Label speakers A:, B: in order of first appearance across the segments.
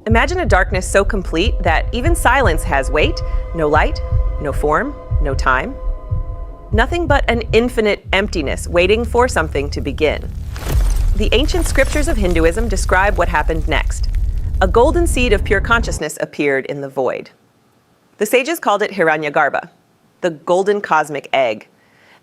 A: Imagine a darkness so complete that even silence has weight, no light, no form, no time. Nothing but an infinite emptiness waiting for something to begin. The ancient scriptures of Hinduism describe what happened next. A golden seed of pure consciousness appeared in the void. The sages called it Hiranyagarbha, the golden cosmic egg.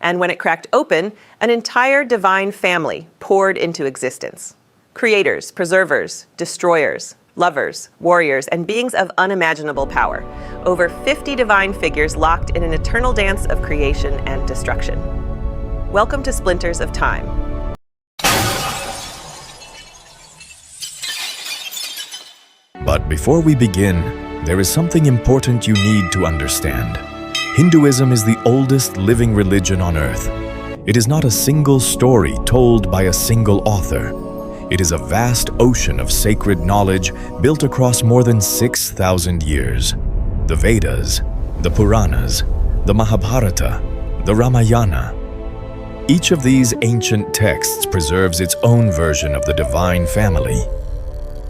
A: And when it cracked open, an entire divine family poured into existence. Creators, preservers, destroyers, lovers, warriors, and beings of unimaginable power. Over 50 divine figures locked in an eternal dance of creation and destruction. Welcome to Splinters of Time.
B: But before we begin, there is something important you need to understand. Hinduism is the oldest living religion on earth. It is not a single story told by a single author. It is a vast ocean of sacred knowledge built across more than 6,000 years. The Vedas, the Puranas, the Mahabharata, the Ramayana. Each of these ancient texts preserves its own version of the divine family.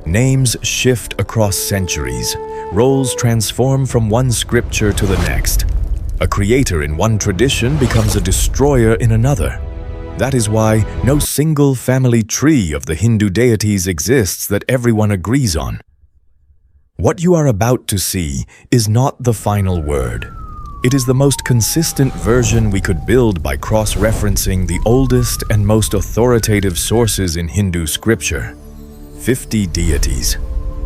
B: Names shift across centuries, roles transform from one scripture to the next. A creator in one tradition becomes a destroyer in another. That is why no single family tree of the Hindu deities exists that everyone agrees on. What you are about to see is not the final word. It is the most consistent version we could build by cross-referencing the oldest and most authoritative sources in Hindu scripture. 50 deities,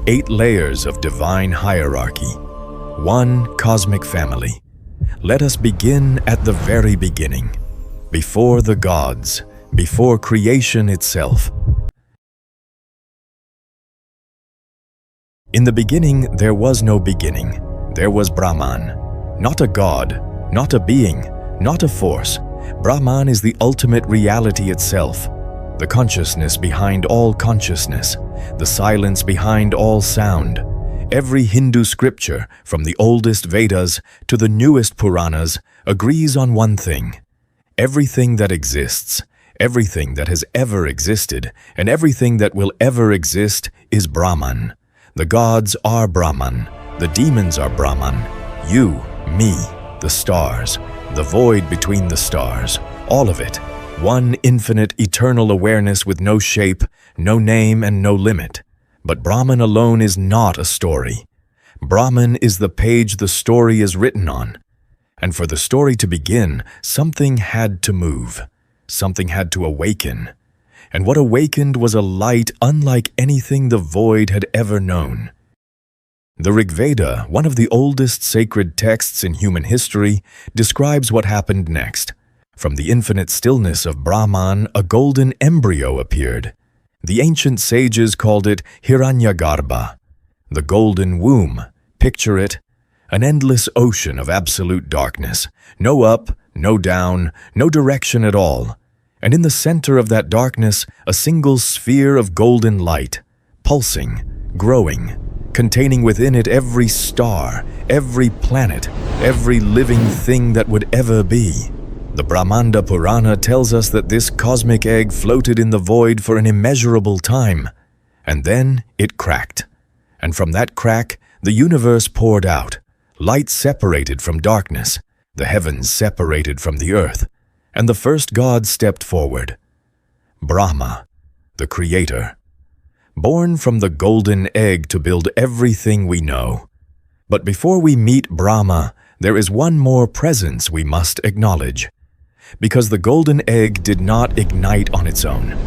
B: 8 layers of divine hierarchy, 1 cosmic family. Let us begin at the very beginning, before the gods, before creation itself. In the beginning, there was no beginning. There was Brahman, not a god, not a being, not a force. Brahman is the ultimate reality itself, the consciousness behind all consciousness, the silence behind all sound. Every Hindu scripture, from the oldest Vedas to the newest Puranas, agrees on one thing. Everything that exists, everything that has ever existed, and everything that will ever exist is Brahman. The gods are Brahman, the demons are Brahman, you, me, the stars, the void between the stars, all of it. One infinite eternal awareness with no shape, no name, and no limit. But Brahman alone is not a story. Brahman is the page the story is written on. And for the story to begin, something had to move. Something had to awaken. And what awakened was a light unlike anything the void had ever known. The Rig Veda, one of the oldest sacred texts in human history, describes what happened next. From the infinite stillness of Brahman, a golden embryo appeared. The ancient sages called it Hiranyagarbha, the golden womb. Picture it, an endless ocean of absolute darkness, no up, no down, no direction at all. And in the center of that darkness, a single sphere of golden light, pulsing, growing, containing within it every star, every planet, every living thing that would ever be. The Brahmanda Purana tells us that this cosmic egg floated in the void for an immeasurable time, and then it cracked. And from that crack, the universe poured out. Light separated from darkness, the heavens separated from the earth, and the first god stepped forward. Brahma, the creator. Born from the golden egg to build everything we know. But before we meet Brahma, there is one more presence we must acknowledge. Because the golden egg did not ignite on its own.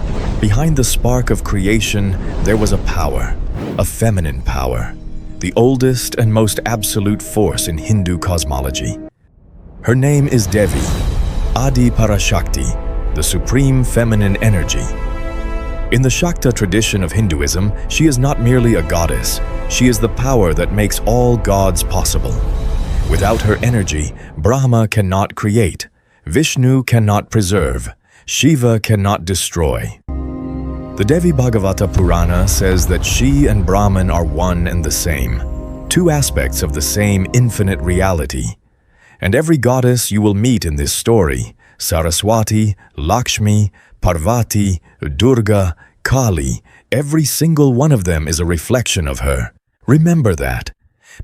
B: Behind the spark of creation, there was a power, a feminine power, the oldest and most absolute force in Hindu cosmology. Her name is Devi, Adi Parashakti, the supreme feminine energy. In the Shakta tradition of Hinduism, she is not merely a goddess, she is the power that makes all gods possible. Without her energy, Brahma cannot create, Vishnu cannot preserve, Shiva cannot destroy. The Devi Bhagavata Purana says that she and Brahman are one and the same, two aspects of the same infinite reality. And every goddess you will meet in this story, Saraswati, Lakshmi, Parvati, Durga, Kaali, every single one of them is a reflection of her, Remember that,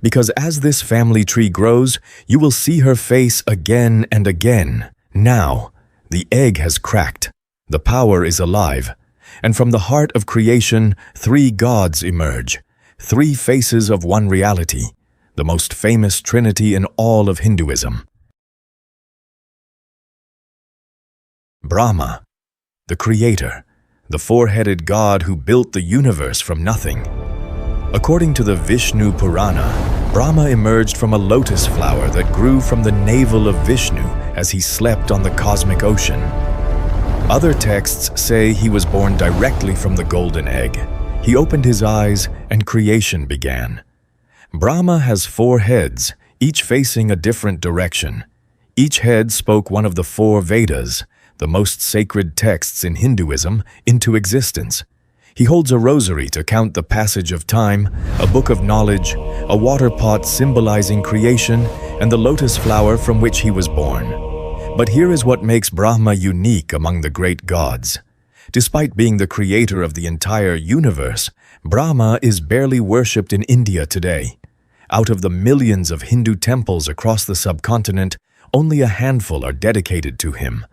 B: because as this family tree grows, you will see her face again and again. Now, the egg has cracked, the power is alive, and from the heart of creation, 3 gods emerge, 3 faces of one reality, the most famous trinity in all of Hinduism. Brahma, the creator, the 4-headed god who built the universe from nothing. According to the Vishnu Purana, Brahma emerged from a lotus flower that grew from the navel of Vishnu as he slept on the cosmic ocean. Other texts say he was born directly from the golden egg. He opened his eyes and creation began. Brahma has 4 heads, each facing a different direction. Each head spoke one of the 4 Vedas, the most sacred texts in Hinduism, into existence. He holds a rosary to count the passage of time, a book of knowledge, a water pot symbolizing creation, and the lotus flower from which he was born. But here is what makes Brahma unique among the great gods. Despite being the creator of the entire universe, Brahma is barely worshipped in India today. Out of the millions of Hindu temples across the subcontinent, only a handful are dedicated to him.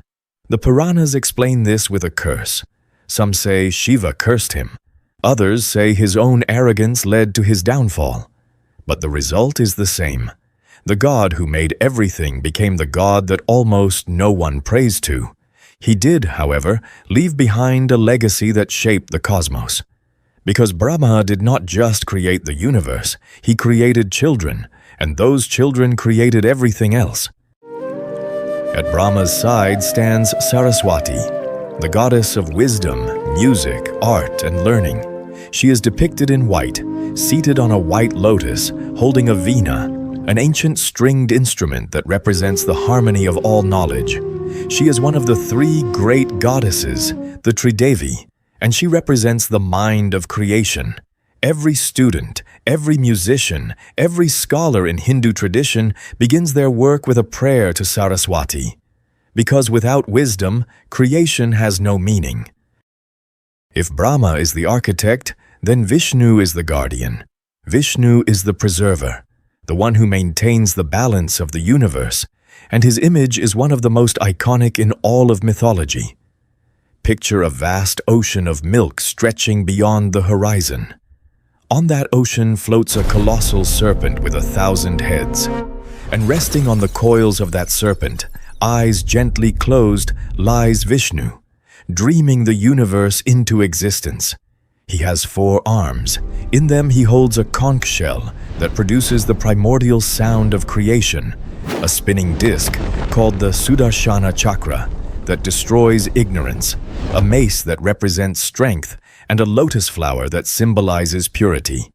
B: The Puranas explain this with a curse. Some say Shiva cursed him. Others say his own arrogance led to his downfall. But the result is the same. The God who made everything became the God that almost no one prays to. He did, however, leave behind a legacy that shaped the cosmos. Because Brahma did not just create the universe, he created children, and those children created everything else. At Brahma's side stands Saraswati, the goddess of wisdom, music, art, and learning. She is depicted in white, seated on a white lotus, holding a veena, an ancient stringed instrument that represents the harmony of all knowledge. She is one of the 3 great goddesses, the Tridevi, and she represents the mind of creation. Every student, every musician, every scholar in Hindu tradition begins their work with a prayer to Saraswati. Because without wisdom, creation has no meaning. If Brahma is the architect, then Vishnu is the guardian. Vishnu is the preserver, the one who maintains the balance of the universe, and his image is one of the most iconic in all of mythology. Picture a vast ocean of milk stretching beyond the horizon. On that ocean floats a colossal serpent with 1,000 heads, and resting on the coils of that serpent, eyes gently closed, lies Vishnu, dreaming the universe into existence. He has 4 arms. In them he holds a conch shell that produces the primordial sound of creation, a spinning disc called the Sudarshana Chakra that destroys ignorance, a mace that represents strength, and a lotus flower that symbolizes purity.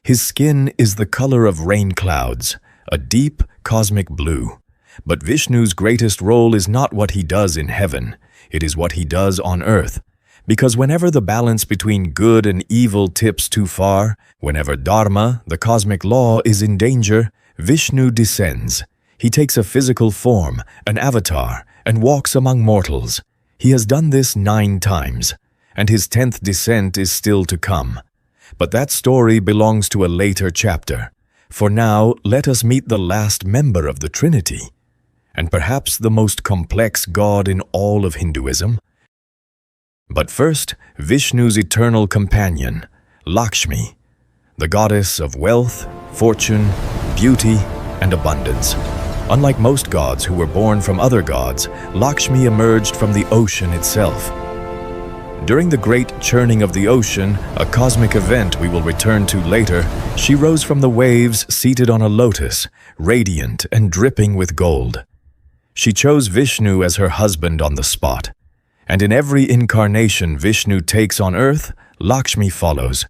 B: His skin is the color of rain clouds, a deep cosmic blue. But Vishnu's greatest role is not what he does in heaven, it is what he does on earth. Because whenever the balance between good and evil tips too far, whenever Dharma, the cosmic law, is in danger, Vishnu descends. He takes a physical form, an avatar, and walks among mortals. He has done this 9 times, and his 10th descent is still to come. But that story belongs to a later chapter. For now, let us meet the last member of the Trinity, and perhaps the most complex god in all of Hinduism. But first, Vishnu's eternal companion, Lakshmi, the goddess of wealth, fortune, beauty, and abundance. Unlike most gods who were born from other gods, Lakshmi emerged from the ocean itself. During the great churning of the ocean, a cosmic event we will return to later, she rose from the waves seated on a lotus, radiant and dripping with gold. She chose Vishnu as her husband on the spot. And in every incarnation Vishnu takes on earth, Lakshmi follows.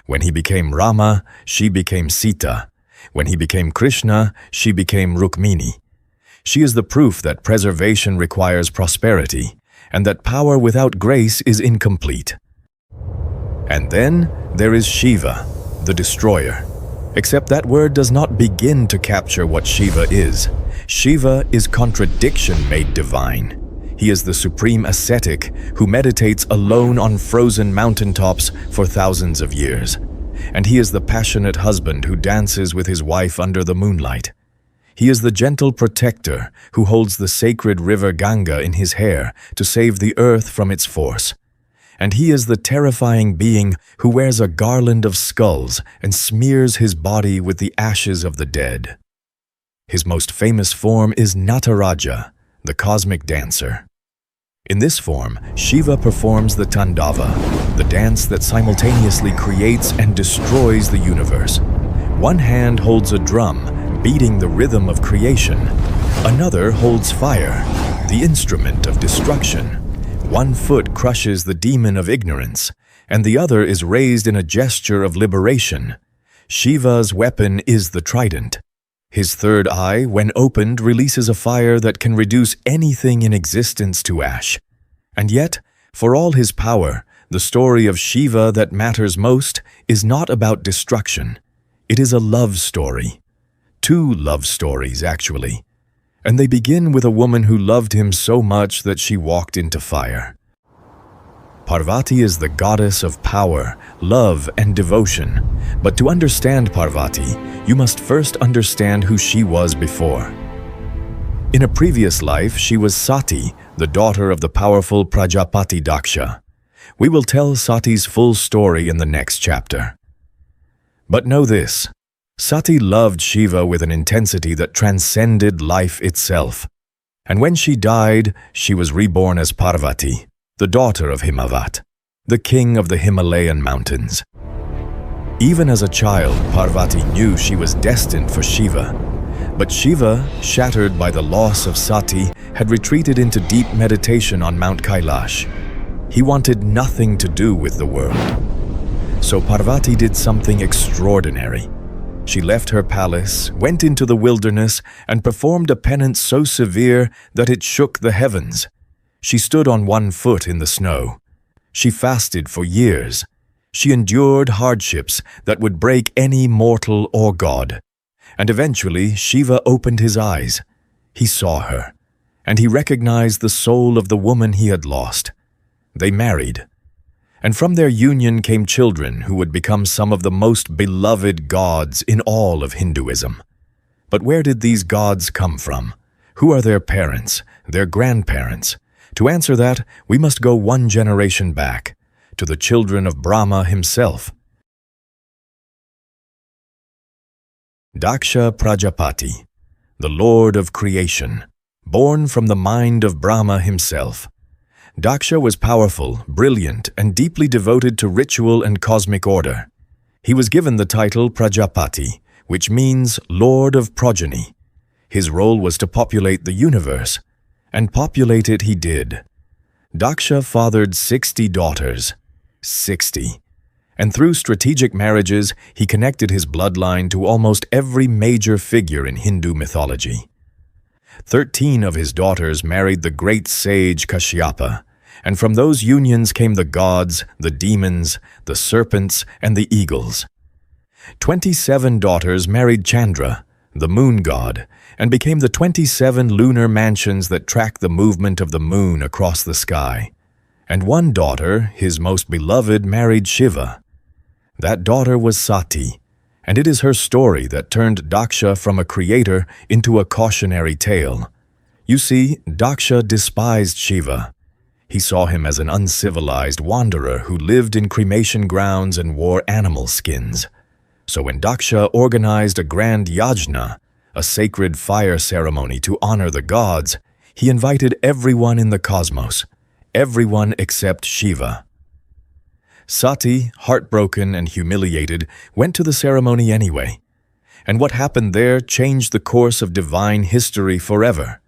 B: When he became Rama, she became Sita. When he became Krishna, she became Rukmini. She is the proof that preservation requires prosperity, and that power without grace is incomplete. And then there is Shiva, the destroyer. Except that word does not begin to capture what Shiva is. Shiva is contradiction made divine. He is the supreme ascetic who meditates alone on frozen mountaintops for thousands of years. and he is the passionate husband who dances with his wife under the moonlight. He is the gentle protector who holds the sacred river Ganga in his hair to save the earth from its force. And he is the terrifying being who wears a garland of skulls and smears his body with the ashes of the dead. His most famous form is Nataraja, the cosmic dancer. In this form, Shiva performs the Tandava, the dance that simultaneously creates and destroys the universe. One hand holds a drum, beating the rhythm of creation. Another holds fire, the instrument of destruction. One foot crushes the demon of ignorance, and the other is raised in a gesture of liberation. Shiva's weapon is the trident. His third eye, when opened, releases a fire that can reduce anything in existence to ash. And yet, for all his power, the story of Shiva that matters most is not about destruction. It is a love story. Two love stories, actually. And they begin with a woman who loved him so much that she walked into fire. Parvati is the goddess of power, love, and devotion. But to understand Parvati, you must first understand who she was before. In a previous life, she was Sati, the daughter of the powerful Prajapati Daksha. We will tell Sati's full story in the next chapter. But know this, Sati loved Shiva with an intensity that transcended life itself. And when she died, she was reborn as Parvati, the daughter of Himavat, the king of the Himalayan mountains. Even as a child, Parvati knew she was destined for Shiva. But Shiva, shattered by the loss of Sati, had retreated into deep meditation on Mount Kailash. He wanted nothing to do with the world. So Parvati did something extraordinary. She left her palace, went into the wilderness, and performed a penance so severe that it shook the heavens. She stood on one foot in the snow. She fasted for years. She endured hardships that would break any mortal or god. And eventually, Shiva opened his eyes. He saw her, and he recognized the soul of the woman he had lost. They married. And from their union came children who would become some of the most beloved gods in all of Hinduism. But where did these gods come from? Who are their parents, their grandparents? To answer that, we must go one generation back, to the children of Brahma himself. Daksha Prajapati, the Lord of creation, born from the mind of Brahma himself. Daksha was powerful, brilliant, and deeply devoted to ritual and cosmic order. He was given the title Prajapati, which means Lord of Progeny. His role was to populate the universe, and populate it he did. Daksha fathered 60 daughters. 60. And through strategic marriages, he connected his bloodline to almost every major figure in Hindu mythology. 13 of his daughters married the great sage Kashyapa, and from those unions came the gods, the demons, the serpents, and the eagles. 27 daughters married Chandra, the moon god, and became the 27 lunar mansions that track the movement of the moon across the sky. And one daughter, his most beloved, married Shiva. That daughter was Sati, and it is her story that turned Daksha from a creator into a cautionary tale. You see, Daksha despised Shiva. He saw him as an uncivilized wanderer who lived in cremation grounds and wore animal skins. So when Daksha organized a grand yajna, a sacred fire ceremony to honor the gods, he invited everyone in the cosmos, everyone except Shiva. Sati, heartbroken and humiliated, went to the ceremony anyway. And what happened there changed the course of divine history forever.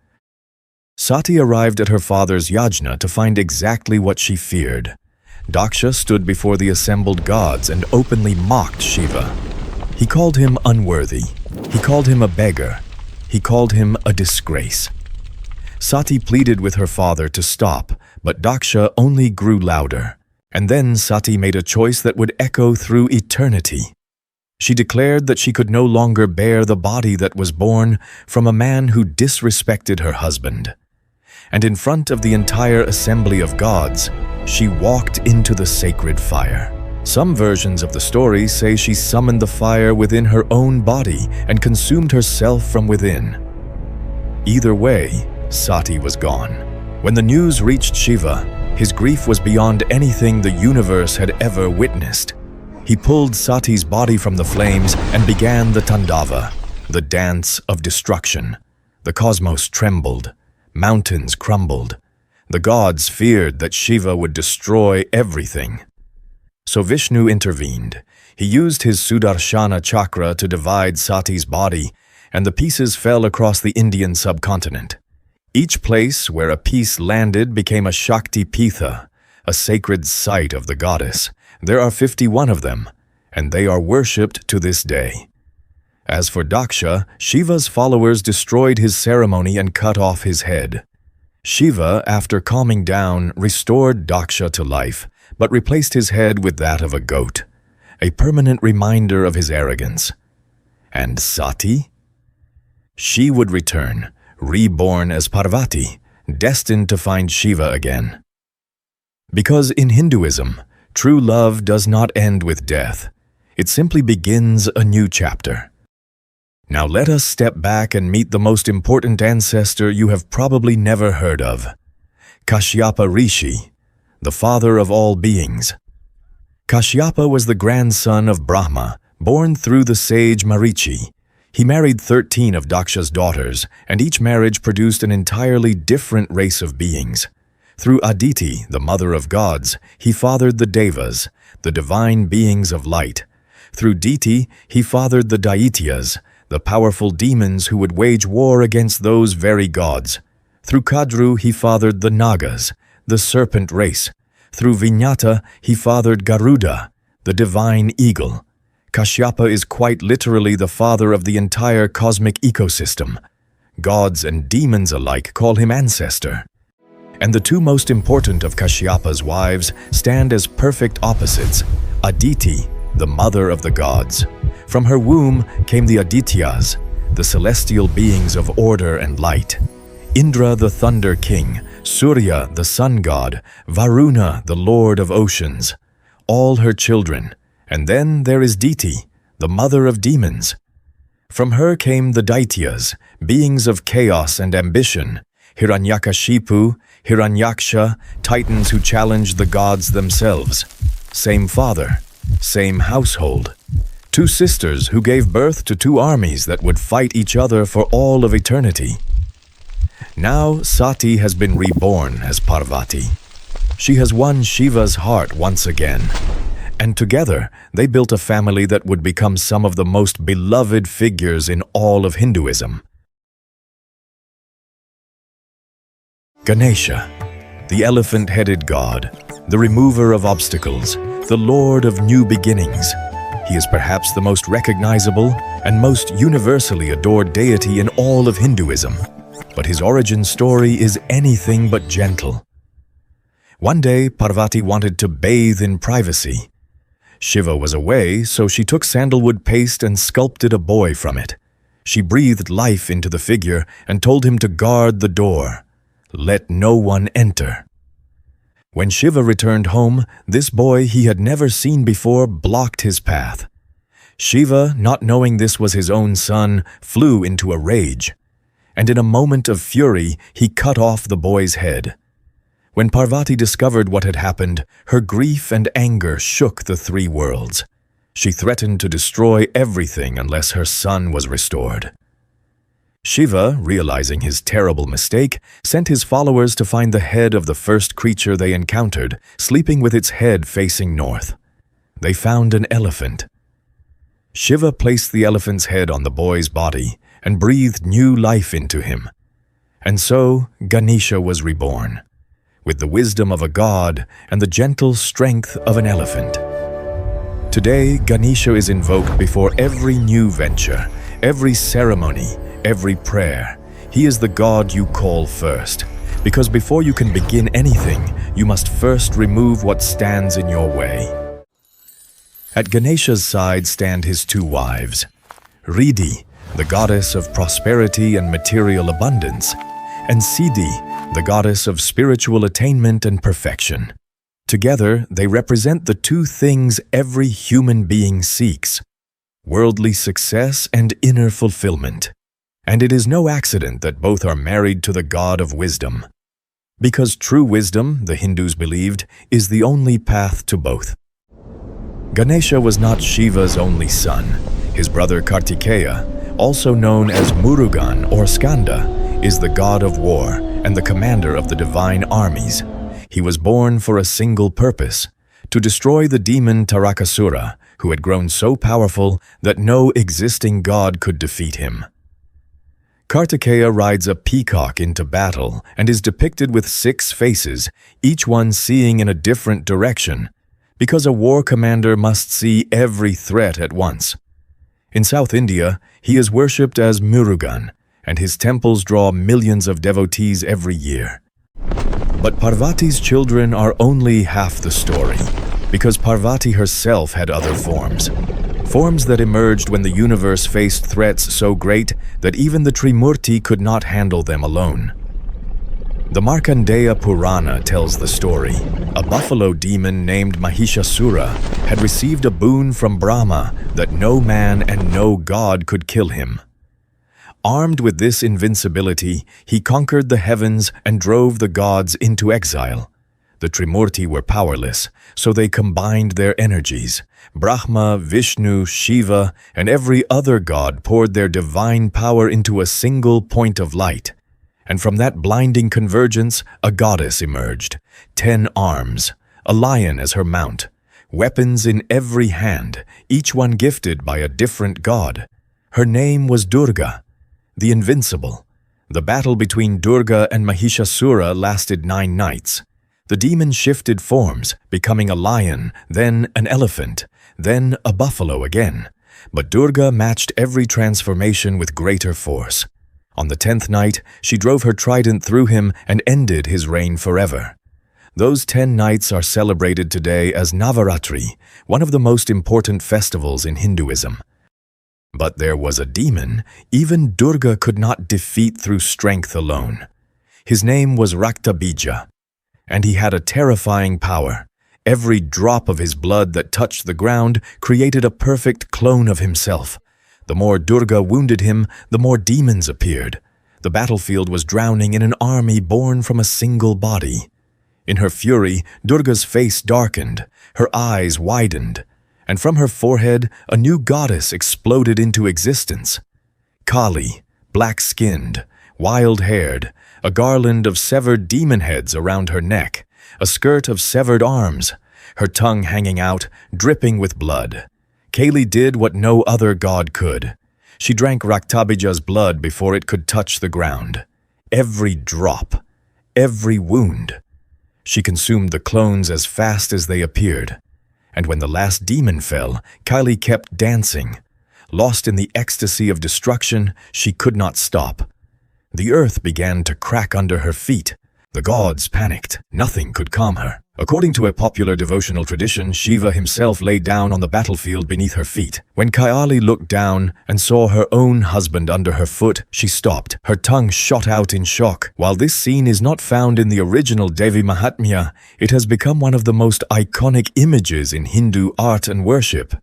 B: Sati arrived at her father's yajna to find exactly what she feared. Daksha stood before the assembled gods and openly mocked Shiva. He called him unworthy. He called him a beggar. He called him a disgrace. Sati pleaded with her father to stop, but Daksha only grew louder. And then Sati made a choice that would echo through eternity. She declared that she could no longer bear the body that was born from a man who disrespected her husband. And in front of the entire assembly of gods, she walked into the sacred fire. Some versions of the story say she summoned the fire within her own body and consumed herself from within. Either way, Sati was gone. When the news reached Shiva, his grief was beyond anything the universe had ever witnessed. He pulled Sati's body from the flames and began the Tandava, the dance of destruction. The cosmos trembled, mountains crumbled. The gods feared that Shiva would destroy everything. So Vishnu intervened. He used his Sudarshana chakra to divide Sati's body, and the pieces fell across the Indian subcontinent. Each place where a piece landed became a Shakti Pitha, a sacred site of the goddess. There are 51 of them, and they are worshipped to this day. As for Daksha, Shiva's followers destroyed his ceremony and cut off his head. Shiva, after calming down, restored Daksha to life, but replaced his head with that of a goat, a permanent reminder of his arrogance. And Sati? She would return, reborn as Parvati, destined to find Shiva again. Because in Hinduism, true love does not end with death. It simply begins a new chapter. Now let us step back and meet the most important ancestor you have probably never heard of, Kashyapa Rishi, the father of all beings. Kashyapa was the grandson of Brahma, born through the sage Marichi. He married 13 of Daksha's daughters, and each marriage produced an entirely different race of beings. Through Aditi, the mother of gods, he fathered the Devas, the divine beings of light. Through Diti, he fathered the Daityas, the powerful demons who would wage war against those very gods. Through Kadru, he fathered the Nagas, the serpent race. Through Vinyata, he fathered Garuda, the divine eagle. Kashyapa is quite literally the father of the entire cosmic ecosystem. Gods and demons alike call him ancestor. And the two most important of Kashyapa's wives stand as perfect opposites. Aditi, the mother of the gods. From her womb came the Adityas, the celestial beings of order and light. Indra, the thunder king, Surya, the sun god, Varuna, the lord of oceans, all her children. And then there is Diti, the mother of demons. From her came the Daityas, beings of chaos and ambition, Hiranyakashipu, Hiranyaksha, titans who challenged the gods themselves. Same father, same household. Two sisters who gave birth to two armies that would fight each other for all of eternity. Now Sati has been reborn as Parvati. She has won Shiva's heart once again. And together, they built a family that would become some of the most beloved figures in all of Hinduism. Ganesha, the elephant-headed god, the remover of obstacles, the lord of new beginnings. He is perhaps the most recognizable and most universally adored deity in all of Hinduism. But his origin story is anything but gentle. One day, Parvati wanted to bathe in privacy. Shiva was away, so she took sandalwood paste and sculpted a boy from it. She breathed life into the figure and told him to guard the door. Let no one enter. When Shiva returned home, this boy he had never seen before blocked his path. Shiva, not knowing this was his own son, flew into a rage. And in a moment of fury, he cut off the boy's head. When Parvati discovered what had happened, her grief and anger shook the three worlds. She threatened to destroy everything unless her son was restored. Shiva, realizing his terrible mistake, sent his followers to find the head of the first creature they encountered, sleeping with its head facing north. They found an elephant. Shiva placed the elephant's head on the boy's body and breathed new life into him. And so Ganesha was reborn, with the wisdom of a god and the gentle strength of an elephant. Today, Ganesha is invoked before every new venture, every ceremony, every prayer. He is the god you call first, because before you can begin anything, you must first remove what stands in your way. At Ganesha's side stand his two wives, Riddhi, the goddess of prosperity and material abundance, and Siddhi, the goddess of spiritual attainment and perfection. Together, they represent the two things every human being seeks: worldly success and inner fulfillment. And it is no accident that both are married to the god of wisdom. Because true wisdom, the Hindus believed, is the only path to both. Ganesha was not Shiva's only son. His brother Kartikeya, also known as Murugan or Skanda, is the god of war and the commander of the divine armies. He was born for a single purpose: to destroy the demon Tarakasura, who had grown so powerful that no existing god could defeat him. Kartikeya rides a peacock into battle and is depicted with 6 faces, each one seeing in a different direction, because a war commander must see every threat at once. In South India, he is worshipped as Murugan, and his temples draw millions of devotees every year. But Parvati's children are only half the story, because Parvati herself had other forms that emerged when the universe faced threats so great that even the Trimurti could not handle them alone. The Markandeya Purana tells the story. A buffalo demon named Mahishasura had received a boon from Brahma that no man and no god could kill him. Armed with this invincibility, he conquered the heavens and drove the gods into exile. The Trimurti were powerless, so they combined their energies. Brahma, Vishnu, Shiva, and every other god poured their divine power into a single point of light. And from that blinding convergence, a goddess emerged, 10 arms, a lion as her mount, weapons in every hand, each one gifted by a different god. Her name was Durga, the invincible. The battle between Durga and Mahishasura lasted 9 nights. The demon shifted forms, becoming a lion, then an elephant, then a buffalo again. But Durga matched every transformation with greater force. On the 10th night, she drove her trident through him and ended his reign forever. Those 10 nights are celebrated today as Navaratri, one of the most important festivals in Hinduism. But there was a demon even Durga could not defeat through strength alone. His name was Raktabija, and he had a terrifying power. Every drop of his blood that touched the ground created a perfect clone of himself. The more Durga wounded him, the more demons appeared. The battlefield was drowning in an army born from a single body. In her fury, Durga's face darkened, her eyes widened, and from her forehead a new goddess exploded into existence. Kaali, black-skinned, wild-haired, a garland of severed demon heads around her neck, a skirt of severed arms, her tongue hanging out, dripping with blood. Kaali did what no other god could. She drank Raktabija's blood before it could touch the ground. Every drop, every wound. She consumed the clones as fast as they appeared. And when the last demon fell, Kaali kept dancing. Lost in the ecstasy of destruction, she could not stop. The earth began to crack under her feet. The gods panicked. Nothing could calm her. According to a popular devotional tradition, Shiva himself lay down on the battlefield beneath her feet. When Kaali looked down and saw her own husband under her foot, she stopped. Her tongue shot out in shock. While this scene is not found in the original Devi Mahatmya, it has become one of the most iconic images in Hindu art and worship.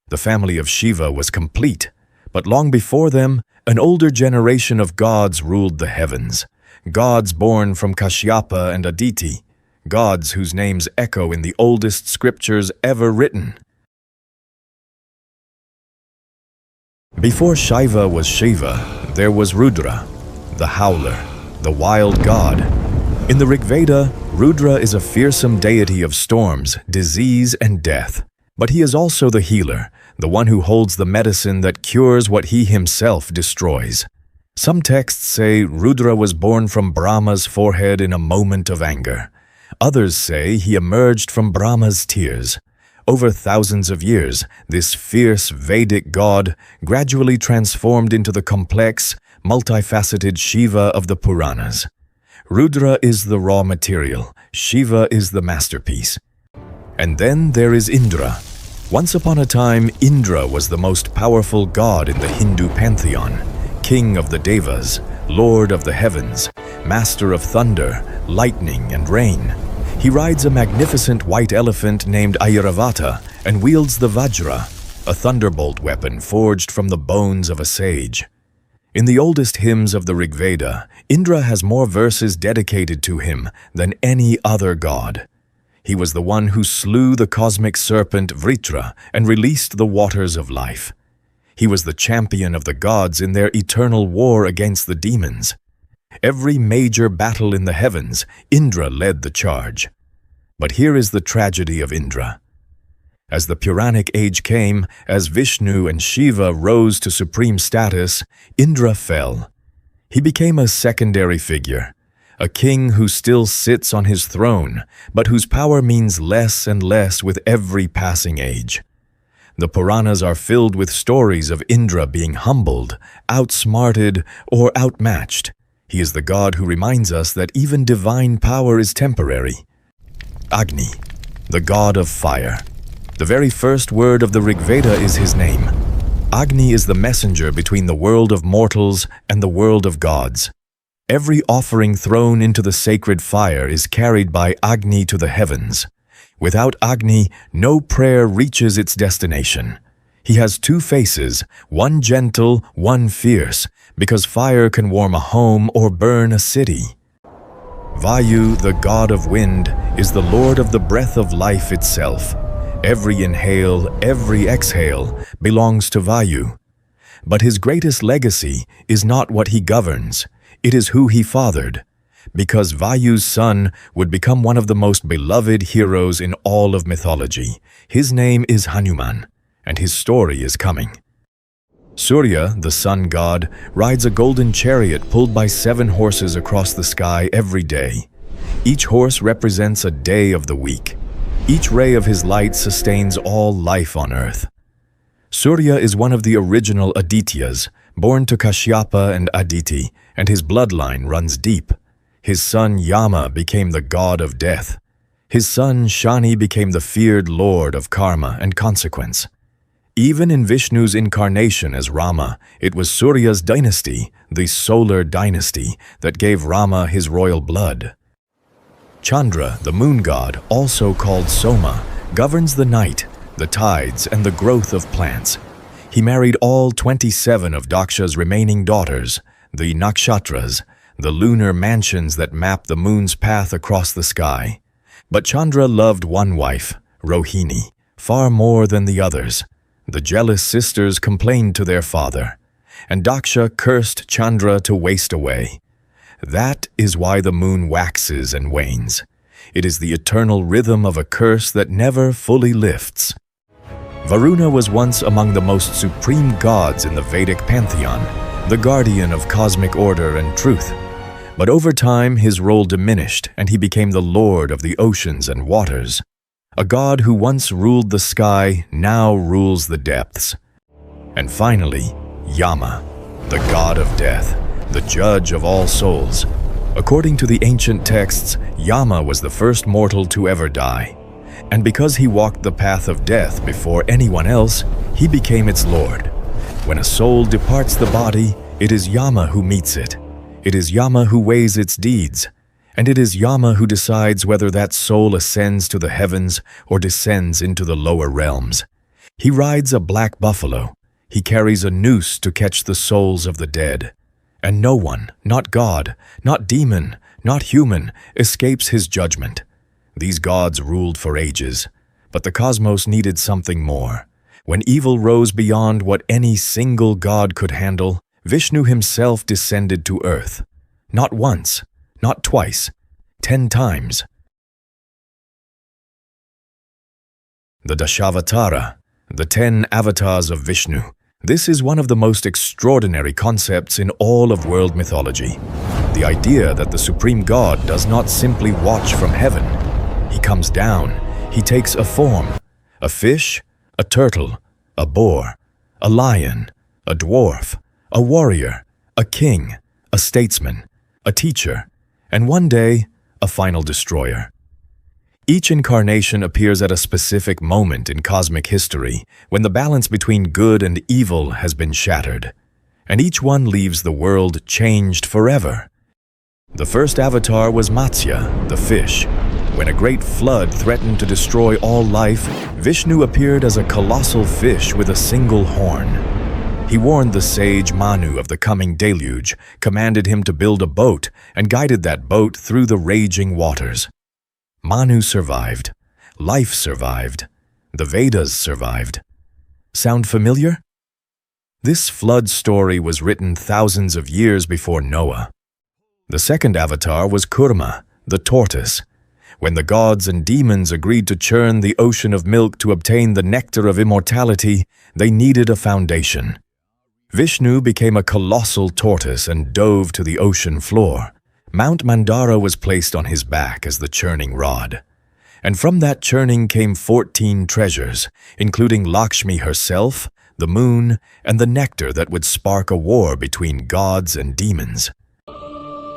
B: The family of Shiva was complete, but long before them, an older generation of gods ruled the heavens. Gods born from Kashyapa and Aditi. Gods whose names echo in the oldest scriptures ever written. Before Shiva was Shiva, there was Rudra, the howler, the wild god. In the Rig Veda, Rudra is a fearsome deity of storms, disease, and death. But he is also the healer, the one who holds the medicine that cures what he himself destroys. Some texts say Rudra was born from Brahma's forehead in a moment of anger. Others say he emerged from Brahma's tears. Over thousands of years, this fierce Vedic god gradually transformed into the complex, multifaceted Shiva of the Puranas. Rudra is the raw material, Shiva is the masterpiece. And then there is Indra. Once upon a time, Indra was the most powerful god in the Hindu pantheon, king of the Devas, lord of the heavens, master of thunder, lightning, and rain. He rides a magnificent white elephant named Airavata and wields the Vajra, a thunderbolt weapon forged from the bones of a sage. In the oldest hymns of the Rig Veda, Indra has more verses dedicated to him than any other god. He was the one who slew the cosmic serpent Vritra and released the waters of life. He was the champion of the gods in their eternal war against the demons. Every major battle in the heavens, Indra led the charge. But here is the tragedy of Indra. As the Puranic age came, as Vishnu and Shiva rose to supreme status, Indra fell. He became a secondary figure, a king who still sits on his throne, but whose power means less and less with every passing age. The Puranas are filled with stories of Indra being humbled, outsmarted, or outmatched. He is the god who reminds us that even divine power is temporary. Agni, the god of fire. The very first word of the Rig Veda is his name. Agni is the messenger between the world of mortals and the world of gods. Every offering thrown into the sacred fire is carried by Agni to the heavens. Without Agni, no prayer reaches its destination. He has two faces, one gentle, one fierce, because fire can warm a home or burn a city. Vayu, the god of wind, is the lord of the breath of life itself. Every inhale, every exhale belongs to Vayu. But his greatest legacy is not what he governs, it is who he fathered. Because Vayu's son would become one of the most beloved heroes in all of mythology. His name is Hanuman, and his story is coming. Surya, the sun god, rides a golden chariot pulled by 7 horses across the sky every day. Each horse represents a day of the week. Each ray of his light sustains all life on earth. Surya is one of the original Adityas, born to Kashyapa and Aditi, and his bloodline runs deep. His son Yama became the god of death. His son Shani became the feared lord of karma and consequence. Even in Vishnu's incarnation as Rama, it was Surya's dynasty, the solar dynasty, that gave Rama his royal blood. Chandra, the moon god, also called Soma, governs the night, the tides, and the growth of plants. He married all 27 of Daksha's remaining daughters, the nakshatras, the lunar mansions that map the moon's path across the sky. But Chandra loved one wife, Rohini, far more than the others. The jealous sisters complained to their father, and Daksha cursed Chandra to waste away. That is why the moon waxes and wanes. It is the eternal rhythm of a curse that never fully lifts. Varuna was once among the most supreme gods in the Vedic pantheon, the guardian of cosmic order and truth. But over time, his role diminished, and he became the lord of the oceans and waters. A god who once ruled the sky now rules the depths. And finally, Yama, the god of death, the judge of all souls. According to the ancient texts, Yama was the first mortal to ever die. And because he walked the path of death before anyone else, he became its lord. When a soul departs the body, it is Yama who meets it. It is Yama who weighs its deeds. And it is Yama who decides whether that soul ascends to the heavens or descends into the lower realms. He rides a black buffalo. He carries a noose to catch the souls of the dead. And no one, not God, not demon, not human, escapes his judgment. These gods ruled for ages, but the cosmos needed something more. When evil rose beyond what any single god could handle, Vishnu himself descended to earth. Not once, not twice, 10 times. The Dashavatara, the 10 avatars of Vishnu. This is one of the most extraordinary concepts in all of world mythology. The idea that the supreme god does not simply watch from heaven. He comes down, he takes a form, a fish, a turtle, a boar, a lion, a dwarf, a warrior, a king, a statesman, a teacher, and one day, a final destroyer. Each incarnation appears at a specific moment in cosmic history when the balance between good and evil has been shattered, and each one leaves the world changed forever. The first avatar was Matsya, the fish. When a great flood threatened to destroy all life, Vishnu appeared as a colossal fish with a single horn. He warned the sage Manu of the coming deluge, commanded him to build a boat, and guided that boat through the raging waters. Manu survived. Life survived. The Vedas survived. Sound familiar? This flood story was written thousands of years before Noah. The second avatar was Kurma, the tortoise. When the gods and demons agreed to churn the ocean of milk to obtain the nectar of immortality, they needed a foundation. Vishnu became a colossal tortoise and dove to the ocean floor. Mount Mandara was placed on his back as the churning rod. And from that churning came 14 treasures, including Lakshmi herself, the moon, and the nectar that would spark a war between gods and demons.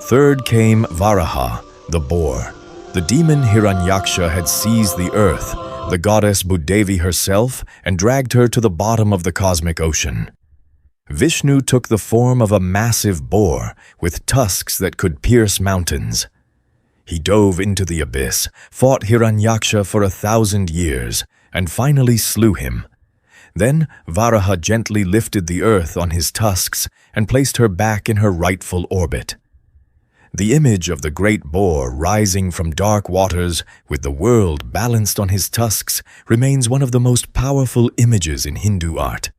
B: Third came Varaha, the boar. The demon Hiranyaksha had seized the earth, the goddess Bhudevi herself, and dragged her to the bottom of the cosmic ocean. Vishnu took the form of a massive boar with tusks that could pierce mountains. He dove into the abyss, fought Hiranyaksha for 1,000 years, and finally slew him. Then Varaha gently lifted the earth on his tusks and placed her back in her rightful orbit. The image of the great boar rising from dark waters with the world balanced on his tusks remains one of the most powerful images in Hindu art.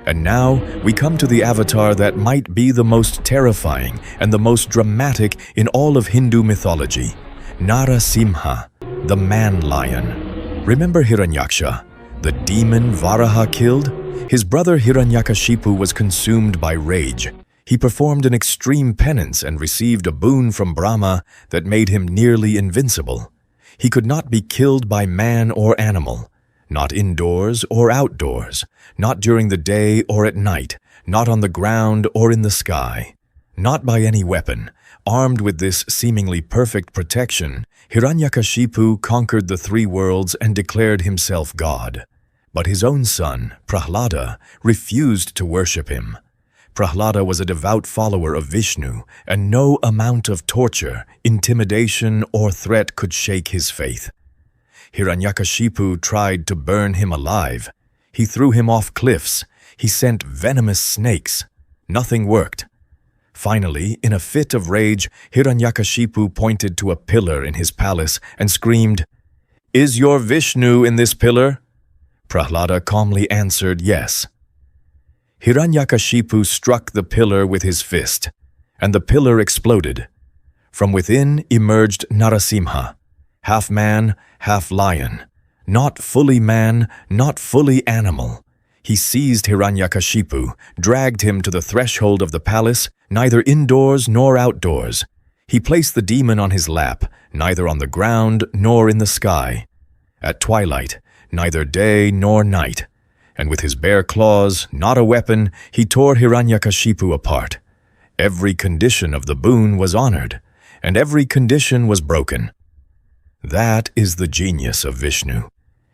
B: And now we come to the avatar that might be the most terrifying and the most dramatic in all of Hindu mythology, Narasimha, the man-lion. Remember Hiranyaksha, the demon Varaha killed? His brother Hiranyakashipu was consumed by rage. He performed an extreme penance and received a boon from Brahma that made him nearly invincible. He could not be killed by man or animal, not indoors or outdoors, not during the day or at night, not on the ground or in the sky, not by any weapon. Armed with this seemingly perfect protection, Hiranyakashipu conquered the three worlds and declared himself God. But his own son, Prahlada, refused to worship him. Prahlada was a devout follower of Vishnu, and no amount of torture, intimidation, or threat could shake his faith. Hiranyakashipu tried to burn him alive. He threw him off cliffs. He sent venomous snakes. Nothing worked. Finally, in a fit of rage, Hiranyakashipu pointed to a pillar in his palace and screamed, "Is your Vishnu in this pillar?" Prahlada calmly answered yes. Hiranyakashipu struck the pillar with his fist, and the pillar exploded. From within emerged Narasimha, half man, half lion, not fully man, not fully animal. He seized Hiranyakashipu, dragged him to the threshold of the palace, neither indoors nor outdoors. He placed the demon on his lap, neither on the ground nor in the sky. At twilight, neither day nor night. And with his bare claws, not a weapon, he tore Hiranyakashipu apart. Every condition of the boon was honored, and every condition was broken. That is the genius of Vishnu.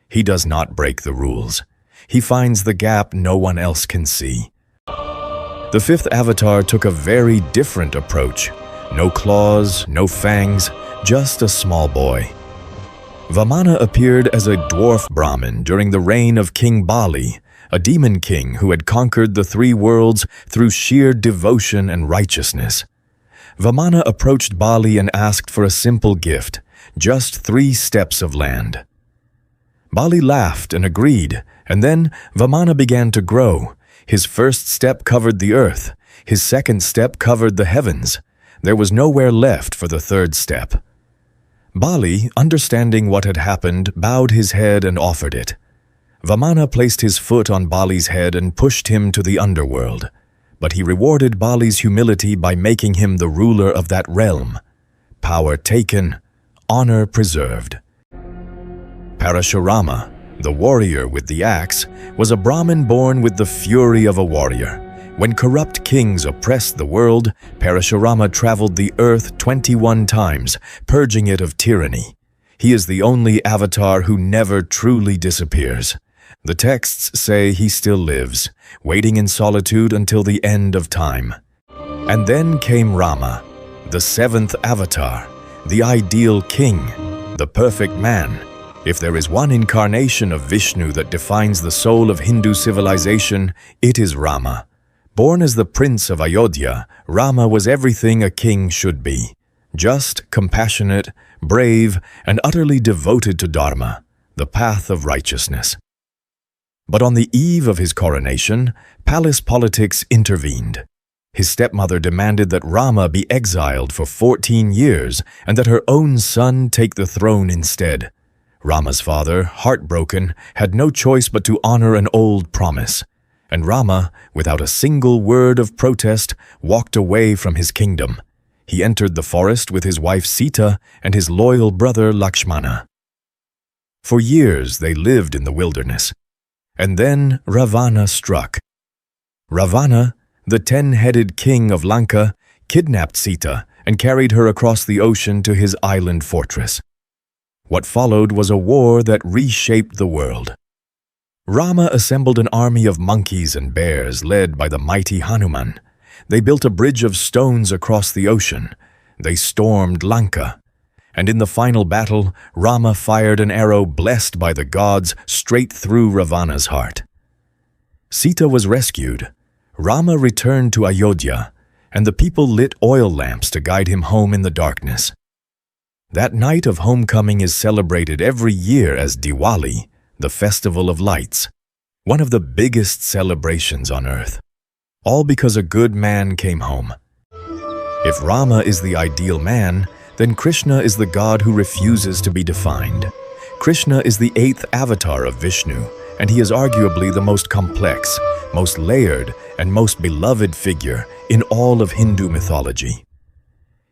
B: He does not break the rules. He finds the gap no one else can see. The fifth avatar took a very different approach. No claws, no fangs, just a small boy. Vamana appeared as a dwarf Brahmin during the reign of King Bali, a demon king who had conquered the three worlds through sheer devotion and righteousness. Vamana approached Bali and asked for a simple gift, just 3 steps of land. Bali laughed and agreed, and then Vamana began to grow. His first step covered the earth. His second step covered the heavens. There was nowhere left for the third step. Bali, understanding what had happened, bowed his head and offered it. Vamana placed his foot on Bali's head and pushed him to the underworld. But he rewarded Bali's humility by making him the ruler of that realm. Power taken, honor preserved. Parashurama, the warrior with the axe, was a Brahmin born with the fury of a warrior. When corrupt kings oppressed the world, Parashurama traveled the earth 21 times, purging it of tyranny. He is the only avatar who never truly disappears. The texts say he still lives, waiting in solitude until the end of time. And then came Rama, the 7th avatar, the ideal king, the perfect man. If there is one incarnation of Vishnu that defines the soul of Hindu civilization, it is Rama. Born as the prince of Ayodhya, Rama was everything a king should be. Just, compassionate, brave, and utterly devoted to Dharma, the path of righteousness. But on the eve of his coronation, palace politics intervened. His stepmother demanded that Rama be exiled for 14 years and that her own son take the throne instead. Rama's father, heartbroken, had no choice but to honor an old promise. And Rama, without a single word of protest, walked away from his kingdom. He entered the forest with his wife Sita and his loyal brother Lakshmana. For years they lived in the wilderness. And then Ravana struck. Ravana, the 10-headed king of Lanka, kidnapped Sita and carried her across the ocean to his island fortress. What followed was a war that reshaped the world. Rama assembled an army of monkeys and bears led by the mighty Hanuman. They built a bridge of stones across the ocean. They stormed Lanka. And in the final battle, Rama fired an arrow blessed by the gods straight through Ravana's heart. Sita was rescued. Rama returned to Ayodhya, and the people lit oil lamps to guide him home in the darkness. That night of homecoming is celebrated every year as Diwali, the festival of lights, one of the biggest celebrations on earth. All because a good man came home. If Rama is the ideal man, then Krishna is the god who refuses to be defined. Krishna is the 8th avatar of Vishnu, and he is arguably the most complex, most layered, and most beloved figure in all of Hindu mythology.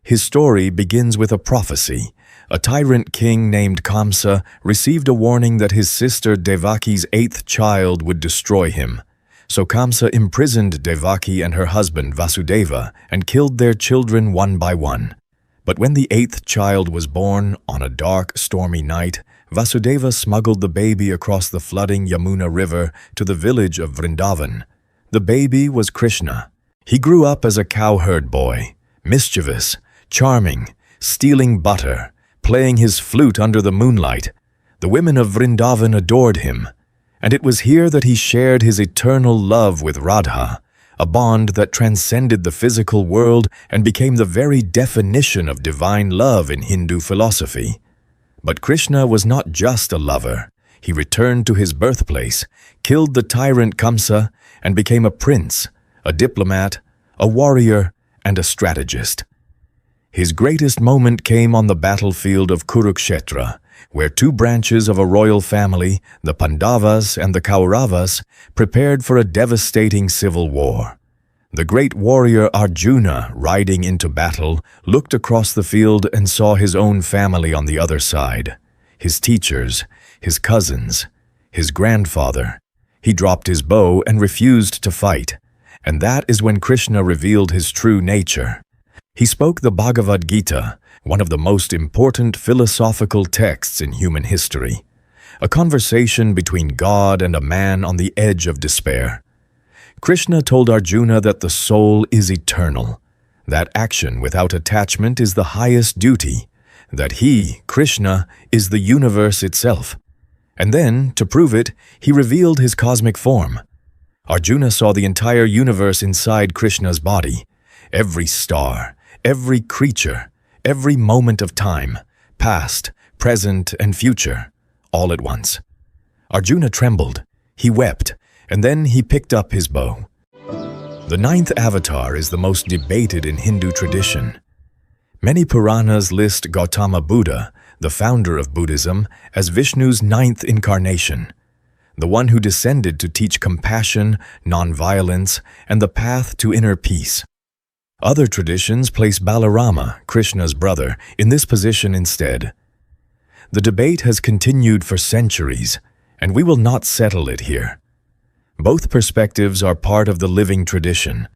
B: His story begins with a prophecy. A tyrant king named Kamsa received a warning that his sister Devaki's 8th child would destroy him. So Kamsa imprisoned Devaki and her husband Vasudeva and killed their children one by one. But when the 8th child was born, on a dark, stormy night, Vasudeva smuggled the baby across the flooding Yamuna River to the village of Vrindavan. The baby was Krishna. He grew up as a cowherd boy, mischievous, charming, stealing butter, playing his flute under the moonlight. The women of Vrindavan adored him, and it was here that he shared his eternal love with Radha, a bond that transcended the physical world and became the very definition of divine love in Hindu philosophy. But Krishna was not just a lover. He returned to his birthplace, killed the tyrant Kamsa, and became a prince, a diplomat, a warrior, and a strategist. His greatest moment came on the battlefield of Kurukshetra, where two branches of a royal family, the Pandavas and the Kauravas, prepared for a devastating civil war. The great warrior Arjuna, riding into battle, looked across the field and saw his own family on the other side, his teachers, his cousins, his grandfather. He dropped his bow and refused to fight, and that is when Krishna revealed his true nature. He spoke the Bhagavad Gita, one of the most important philosophical texts in human history, a conversation between God and a man on the edge of despair. Krishna told Arjuna that the soul is eternal, that action without attachment is the highest duty, that he, Krishna, is the universe itself. And then, to prove it, he revealed his cosmic form. Arjuna saw the entire universe inside Krishna's body, every star, every creature, every moment of time, past, present, and future, all at once. Arjuna trembled, he wept, and then he picked up his bow. The 9th avatar is the most debated in Hindu tradition. Many Puranas list Gautama Buddha, the founder of Buddhism, as Vishnu's 9th incarnation, the one who descended to teach compassion, non-violence, and the path to inner peace. Other traditions place Balarama, Krishna's brother, in this position instead. The debate has continued for centuries, and we will not settle it here. Both perspectives are part of the living tradition.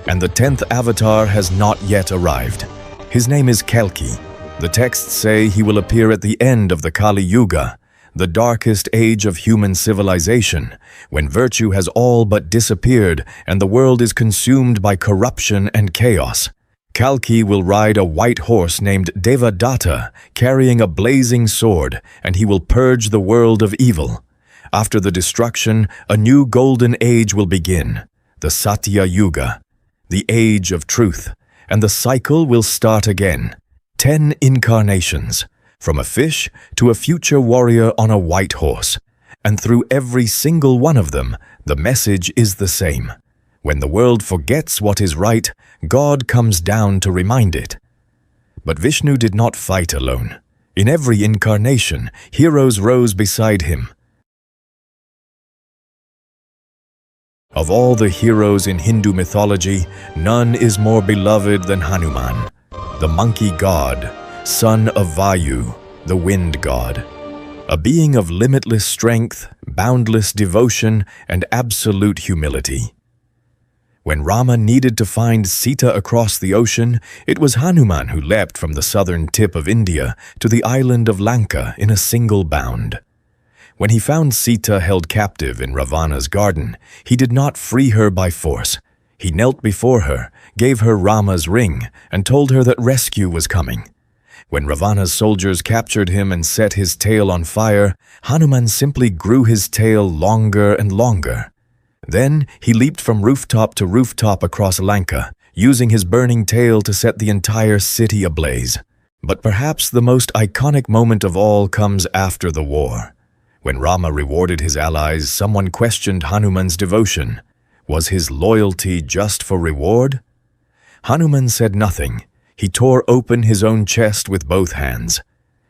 B: And the 10th avatar has not yet arrived. His name is Kalki. The texts say he will appear at the end of the Kali Yuga, the darkest age of human civilization, when virtue has all but disappeared and the world is consumed by corruption and chaos. Kalki will ride a white horse named Devadatta, carrying a blazing sword, and he will purge the world of evil. After the destruction, a new golden age will begin, the Satya Yuga, the age of truth, and the cycle will start again. 10 incarnations, from a fish to a future warrior on a white horse. And through every single one of them, the message is the same. When the world forgets what is right, God comes down to remind it. But Vishnu did not fight alone. In every incarnation, heroes rose beside him. Of all the heroes in Hindu mythology, none is more beloved than Hanuman, the monkey god, son of Vayu, the wind god. A being of limitless strength, boundless devotion, and absolute humility. When Rama needed to find Sita across the ocean, it was Hanuman who leapt from the southern tip of India to the island of Lanka in a single bound. When he found Sita held captive in Ravana's garden, he did not free her by force. He knelt before her, gave her Rama's ring, and told her that rescue was coming. When Ravana's soldiers captured him and set his tail on fire, Hanuman simply grew his tail longer and longer. Then he leaped from rooftop to rooftop across Lanka, using his burning tail to set the entire city ablaze. But perhaps the most iconic moment of all comes after the war. When Rama rewarded his allies, someone questioned Hanuman's devotion. Was his loyalty just for reward? Hanuman said nothing. He tore open his own chest with both hands,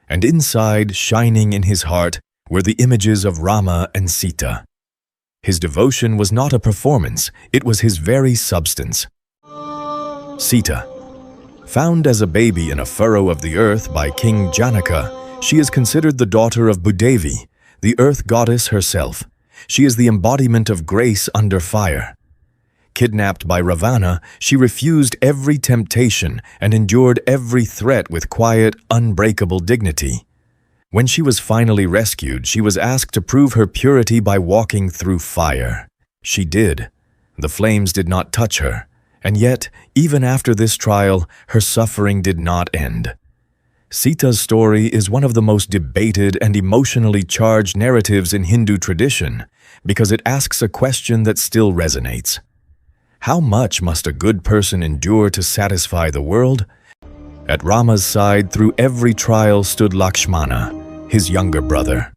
B: and inside, shining in his heart, were the images of Rama and Sita. His devotion was not a performance, it was his very substance. Sita. Found as a baby in a furrow of the earth by King Janaka, she is considered the daughter of Bhudevi, the earth goddess herself. She is the embodiment of grace under fire. Kidnapped by Ravana, she refused every temptation and endured every threat with quiet, unbreakable dignity. When she was finally rescued, she was asked to prove her purity by walking through fire. She did. The flames did not touch her, and yet, even after this trial, her suffering did not end. Sita's story is one of the most debated and emotionally charged narratives in Hindu tradition because it asks a question that still resonates. How much must a good person endure to satisfy the world? At Rama's side through every trial stood Lakshmana, his younger brother.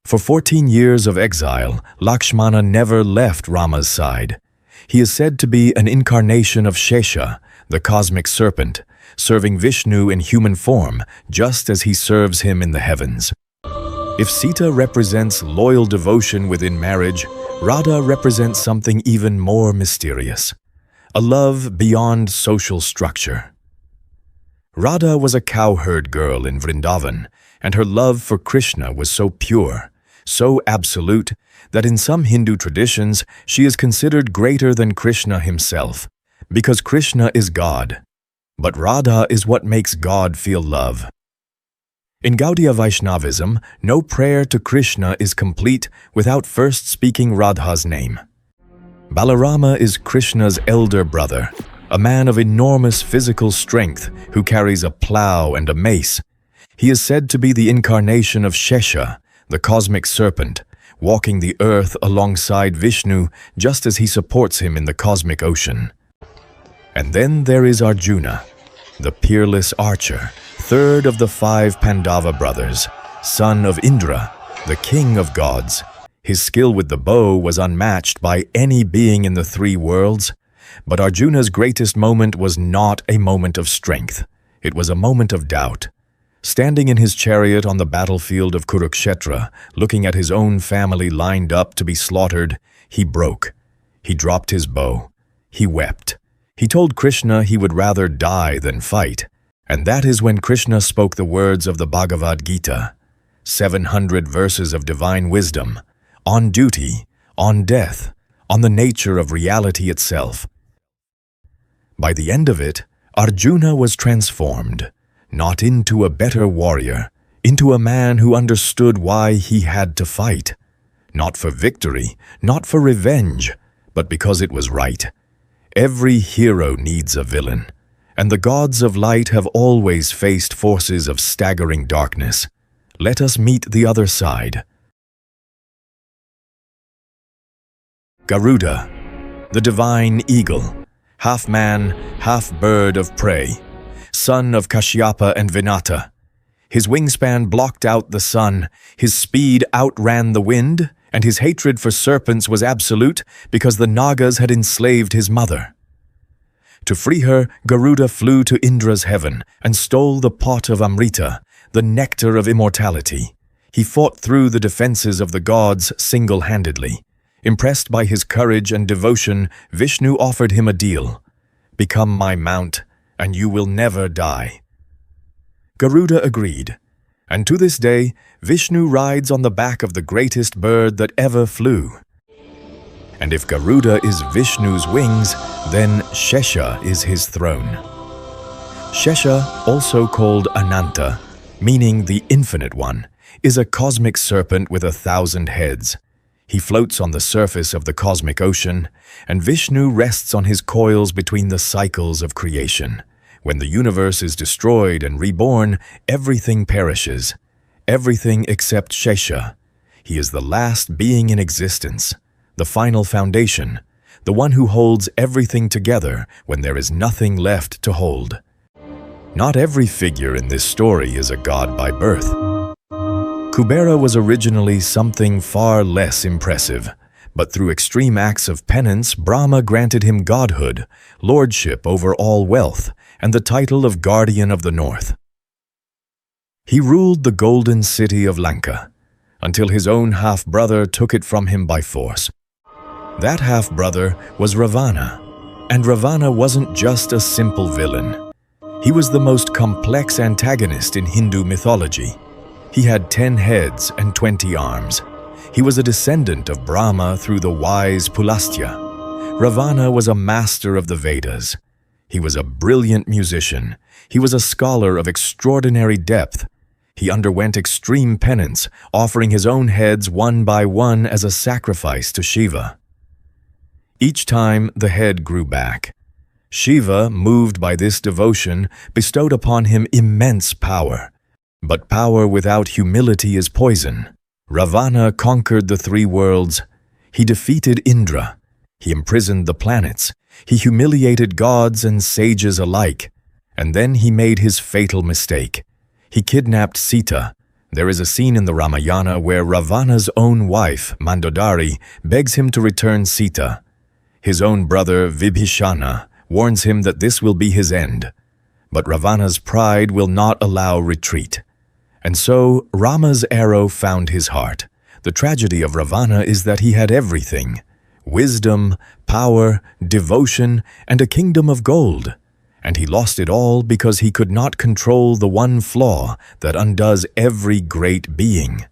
B: For 14 years of exile, Lakshmana never left Rama's side. He is said to be an incarnation of Shesha, the cosmic serpent, serving Vishnu in human form, just as he serves him in the heavens. If Sita represents loyal devotion within marriage, Radha represents something even more mysterious, a love beyond social structure. Radha was a cowherd girl in Vrindavan, and her love for Krishna was so pure, so absolute, that in some Hindu traditions she is considered greater than Krishna himself, because Krishna is God. But Radha is what makes God feel love. In Gaudiya Vaishnavism, no prayer to Krishna is complete without first speaking Radha's name. Balarama is Krishna's elder brother, a man of enormous physical strength who carries a plow and a mace. He is said to be the incarnation of Shesha, the cosmic serpent, walking the earth alongside Vishnu just as he supports him in the cosmic ocean. And then there is Arjuna, the peerless archer, third of the 5 Pandava brothers, son of Indra, the king of gods. His skill with the bow was unmatched by any being in the 3 worlds, but Arjuna's greatest moment was not a moment of strength. It was a moment of doubt. Standing in his chariot on the battlefield of Kurukshetra, looking at his own family lined up to be slaughtered, he broke. He dropped his bow. He wept. He told Krishna he would rather die than fight. And that is when Krishna spoke the words of the Bhagavad Gita, 700 verses of divine wisdom, on duty, on death, on the nature of reality itself. By the end of it, Arjuna was transformed, not into a better warrior, into a man who understood why he had to fight. Not for victory, not for revenge, but because it was right. Every hero needs a villain. and the gods of light have always faced forces of staggering darkness. Let us meet the other side. Garuda, the divine eagle, half man, half bird of prey, son of Kashyapa and Vinata. His wingspan blocked out the sun, his speed outran the wind, and his hatred for serpents was absolute because the Nagas had enslaved his mother. To free her, Garuda flew to Indra's heaven and stole the pot of Amrita, the nectar of immortality. He fought through the defenses of the gods single-handedly. Impressed by his courage and devotion, Vishnu offered him a deal. "Become my mount, and you will never die." Garuda agreed, and to this day, Vishnu rides on the back of the greatest bird that ever flew. And if Garuda is Vishnu's wings, then Shesha is his throne. Shesha, also called Ananta, meaning the Infinite One, is a cosmic serpent with 1,000 heads. He floats on the surface of the cosmic ocean, and Vishnu rests on his coils between the cycles of creation. When the universe is destroyed and reborn, everything perishes. Everything except Shesha. He is the last being in existence, the final foundation, the one who holds everything together when there is nothing left to hold. Not every figure in this story is a god by birth. Kubera was originally something far less impressive, but through extreme acts of penance, Brahma granted him godhood, lordship over all wealth, and the title of Guardian of the North. He ruled the golden city of Lanka, until his own half-brother took it from him by force. That half-brother was Ravana, and Ravana wasn't just a simple villain. He was the most complex antagonist in Hindu mythology. He had 10 heads and 20 arms. He was a descendant of Brahma through the wise Pulastya. Ravana was a master of the Vedas. He was a brilliant musician. He was a scholar of extraordinary depth. He underwent extreme penance, offering his own heads one by one as a sacrifice to Shiva. Each time, the head grew back. Shiva, moved by this devotion, bestowed upon him immense power. But power without humility is poison. Ravana conquered the 3 worlds. He defeated Indra. He imprisoned the planets. He humiliated gods and sages alike. And then he made his fatal mistake. He kidnapped Sita. There is a scene in the Ramayana where Ravana's own wife, Mandodari, begs him to return Sita. His own brother, Vibhishana, warns him that this will be his end. But Ravana's pride will not allow retreat. And so, Rama's arrow found his heart. The tragedy of Ravana is that he had everything: wisdom, power, devotion, and a kingdom of gold. And he lost it all because he could not control the one flaw that undoes every great being: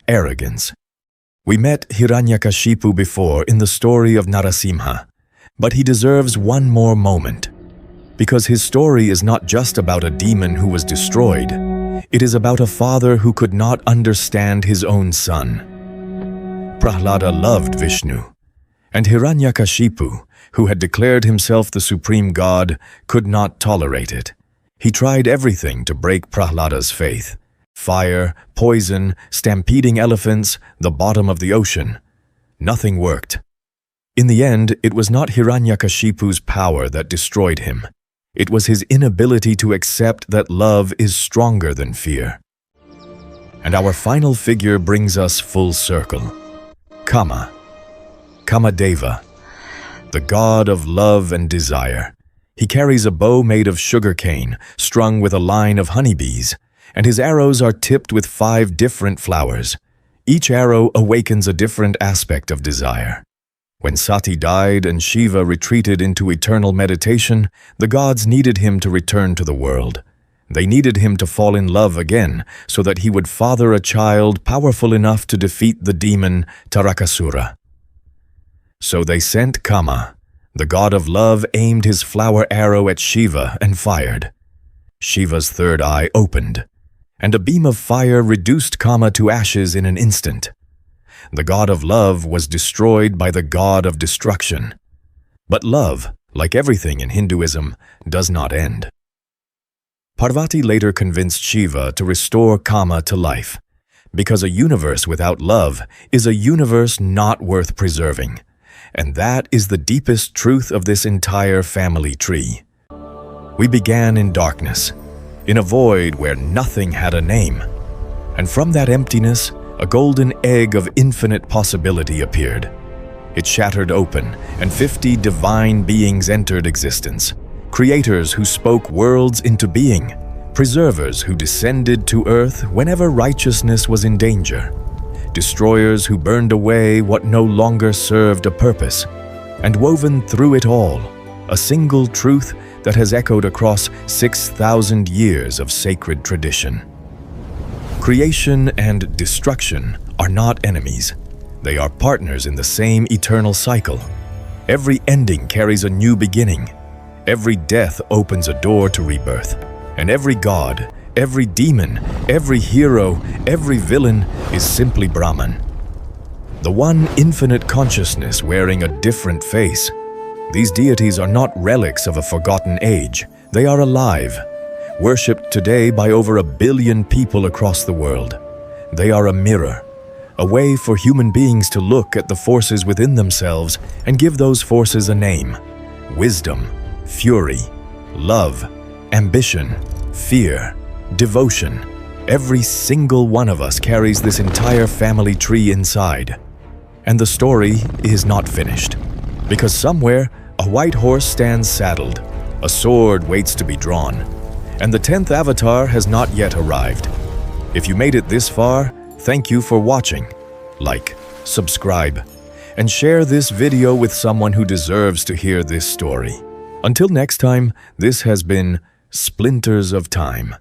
B: arrogance. We met Hiranyakashipu before in the story of Narasimha, but he deserves one more moment. Because his story is not just about a demon who was destroyed. It is about a father who could not understand his own son. Prahlada loved Vishnu, and Hiranyakashipu, who had declared himself the supreme god, could not tolerate it. He tried everything to break Prahlada's faith: fire, poison, stampeding elephants, the bottom of the ocean. Nothing worked. In the end, it was not Hiranyakashipu's power that destroyed him. It was his inability to accept that love is stronger than fear. And our final figure brings us full circle: Kama. Kamadeva, the god of love and desire. He carries a bow made of sugarcane, strung with a line of honeybees, and his arrows are tipped with 5 different flowers. Each arrow awakens a different aspect of desire. When Sati died and Shiva retreated into eternal meditation, the gods needed him to return to the world. They needed him to fall in love again so that he would father a child powerful enough to defeat the demon Tarakasura. So they sent Kama. The god of love aimed his flower arrow at Shiva and fired. Shiva's third eye opened, and a beam of fire reduced Kama to ashes in an instant. The god of love was destroyed by the god of destruction. But love, like everything in Hinduism, does not end. Parvati later convinced Shiva to restore Kama to life, because a universe without love is a universe not worth preserving. And that is the deepest truth of this entire family tree. We began in darkness, in a void where nothing had a name. And from that emptiness, a golden egg of infinite possibility appeared. It shattered open, and 50 divine beings entered existence. Creators who spoke worlds into being, preservers who descended to earth whenever righteousness was in danger, destroyers who burned away what no longer served a purpose, and woven through it all, a single truth that has echoed across 6,000 years of sacred tradition. Creation and destruction are not enemies. They are partners in the same eternal cycle. Every ending carries a new beginning. Every death opens a door to rebirth. And every god, every demon, every hero, every villain is simply Brahman. The one infinite consciousness wearing a different face. These deities are not relics of a forgotten age. They are alive, worshipped today by over 1 billion people across the world. They are a mirror, a way for human beings to look at the forces within themselves and give those forces a name. Wisdom, fury, love, ambition, fear, devotion. Every single one of us carries this entire family tree inside. And the story is not finished. Because somewhere, a white horse stands saddled, a sword waits to be drawn, and the 10th avatar has not yet arrived. If you made it this far, thank you for watching. Like, subscribe, and share this video with someone who deserves to hear this story. Until next time, this has been Splinters of Time.